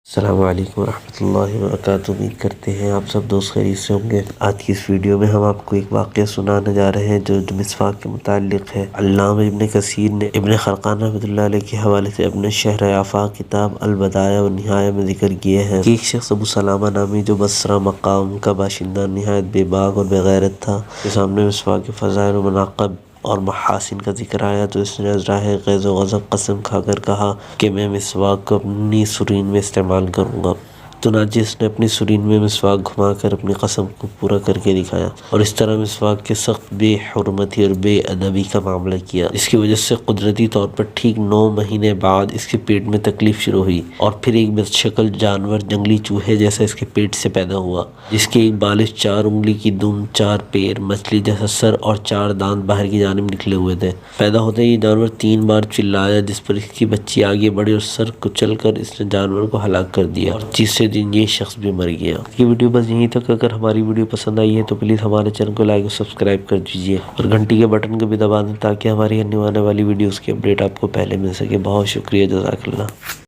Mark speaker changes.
Speaker 1: السلام علیکم ورحمۃ اللہ وبرکاتہ۔ امید کرتے ہیں آپ سب دوست خیریت سے ہوں گے۔ آج کی اس ویڈیو میں ہم آپ کو ایک واقعہ سنانے جا رہے ہیں جو مسواک کے متعلق ہے۔ علامہ ابن کثیر نے ابن خلقان رحمۃ اللہ علیہ کے حوالے سے اپنے شرح آفاق کتاب البدایہ والنہایہ میں ذکر کیے ہیں کہ ایک شخص ابو سلامہ نامی جو بصرہ مقام کا باشندہ نہایت بے باک اور بے غیرت تھا، کے سامنے مسواک کے فضائل و مناقب اور محاسن کا ذکر آیا تو اس نے از راہ غیظ و غضب قسم کھا کر کہا کہ میں مسواک کو اپنی سرین میں استعمال کروں گا۔ چنانچہ اس نے اپنی سرین میں مسواک گھما کر اپنی قسم کو پورا کر کے دکھایا اور اس طرح مسواک کے سخت بے حرمتی اور بے ادبی کا معاملہ کیا، جس کی وجہ سے قدرتی طور پر ٹھیک 9 مہینے بعد اس کے پیٹ میں تکلیف شروع ہوئی اور پھر ایک بدشکل جانور جنگلی چوہے جیسا اس کے پیٹ سے پیدا ہوا، جس کے ایک بالش 4 انگلی کی دم، 4 پیر، مچھلی جیسا سر اور 4 دانت باہر کی جانب نکلے ہوئے تھے۔ پیدا ہوتے ہی جانور 3 بار چلایا، جس پر اس کی بچی آگے بڑھی اور سر کچل کر اس نے جانور کو ہلاک کر دیا اور تیسرے دن یہ شخص بھی مر گیا۔ یہ ویڈیو بس یہیں تک۔ اگر ہماری ویڈیو پسند آئی ہے تو پلیز ہمارے چینل کو لائک اور سبسکرائب کر دیجیے اور گھنٹی کے بٹن کو بھی دبا دیں تاکہ ہماری آنے والی ویڈیوز کی اپڈیٹ آپ کو پہلے مل سکے۔ بہت شکریہ، جزاک اللہ۔